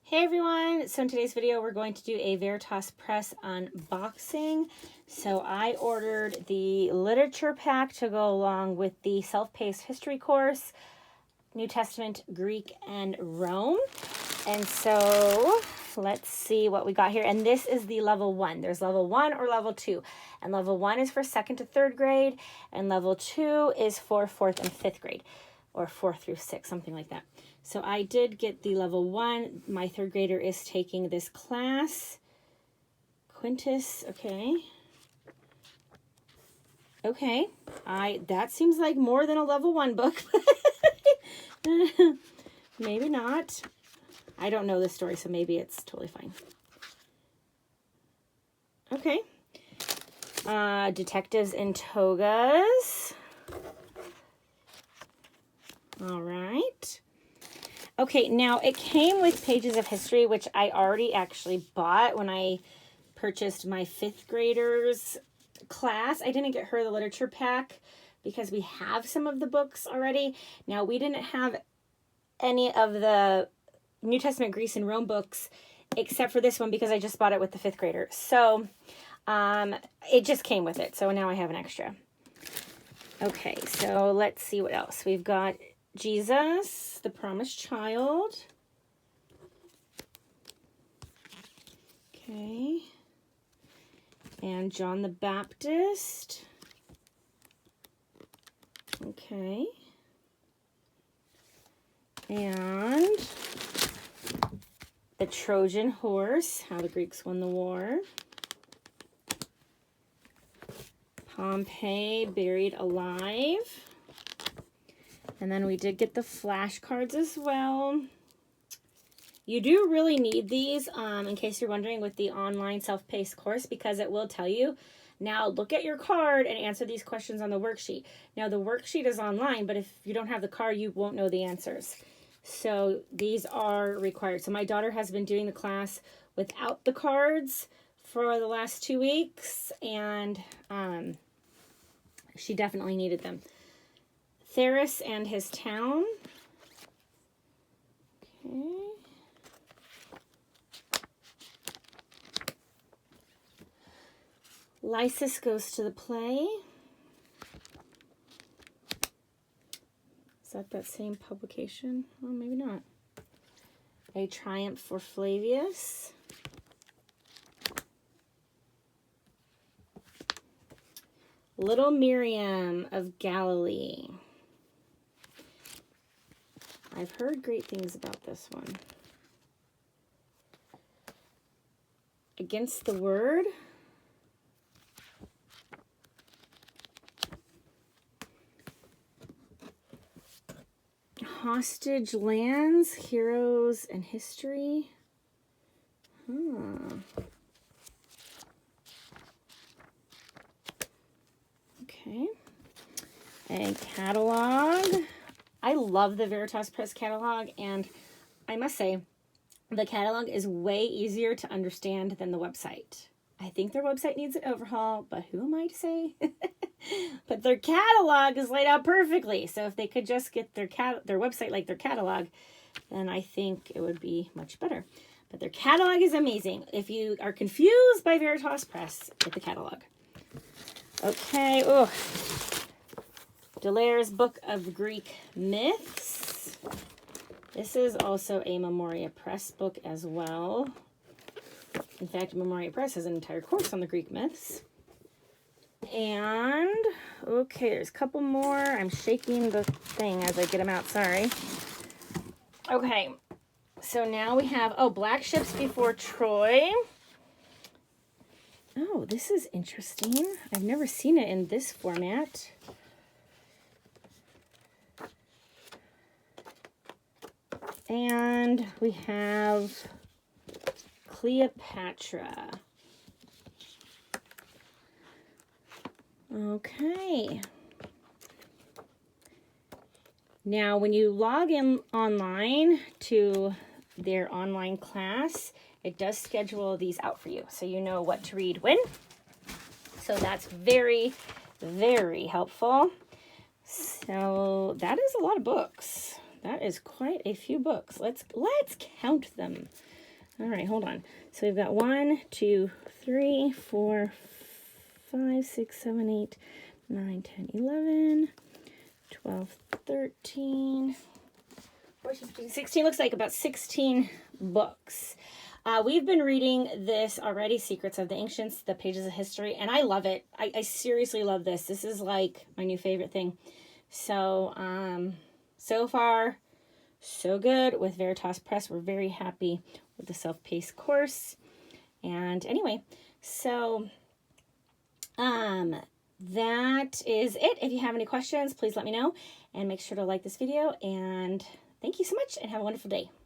Hey everyone, so in today's video we're going to do a Veritas Press unboxing. So I ordered the literature pack to go along with the self-paced history course, New Testament, Greek, and Rome. And so let's see what we got here. And this is the level 1. There's level 1 or level 2. And level 1 is for 2nd to 3rd grade, and level 2 is for 4th and 5th grade, or 4th through 6th, something like that. So I did get the level 1. My 3rd grader is taking this class. Quintus, okay. Okay, that seems like more than a level 1 book. Maybe not. I don't know this story, so maybe it's totally fine. Okay. Detectives in togas. All right. Okay, now it came with pages of history, which I already actually bought when I purchased my 5th grader's class. I didn't get her the literature pack because we have some of the books already. Now, we didn't have any of the New Testament, Greece, and Rome books except for this one because I just bought it with the 5th grader. So it just came with it. So now I have an extra. Okay, so let's see what else. We've got Jesus, the promised child. Okay. And John the Baptist. Okay. And the Trojan horse, how the Greeks won the war. Pompey, buried alive. And then we did get the flashcards as well. You do really need these in case you're wondering with the online self-paced course, because it will tell you, now look at your card and answer these questions on the worksheet. Now the worksheet is online, but if you don't have the card, you won't know the answers. So these are required. So my daughter has been doing the class without the cards for the last 2 weeks, and she definitely needed them. Tharis and his town. Okay. Lysis goes to the play. Is that same publication? Oh, maybe not. A Triumph for Flavius. Little Miriam of Galilee. I've heard great things about this one. Against the Word. Hostage Lands, Heroes and History. Okay. A catalog. I love the Veritas Press catalog, and I must say, the catalog is way easier to understand than the website. I think their website needs an overhaul, but who am I to say? But their catalog is laid out perfectly. So if they could just get their website like their catalog, then I think it would be much better. But their catalog is amazing. If you are confused by Veritas Press, get the catalog. Okay. Oh, Delaire's Book of Greek Myths. This is also a Memoria Press book as well. In fact, Memoria Press has an entire course on the Greek myths. And, okay, there's a couple more. I'm shaking the thing as I get them out, sorry. Okay, so now we have, Black Ships Before Troy. Oh, this is interesting. I've never seen it in this format. And we have Cleopatra. Okay. Now, when you log in online to their online class, it does schedule these out for you, so you know what to read when. So that's very, very helpful. So that is a lot of books. That is quite a few books. Let's count them. All right, hold on. So we've got 1, 2, 3, 4, 5, 6, 7, 8, 9, 10, 11, 12, 13, 14, 15, 16. Looks like about 16 books. We've been reading this already, Secrets of the Ancients, the Pages of History, and I love it. I seriously love this. This is like my new favorite thing. So, so far, so good with Veritas Press. We're very happy with the self-paced course. And anyway, so that is it. If you have any questions, please let me know, and make sure to like this video. And thank you so much, and have a wonderful day.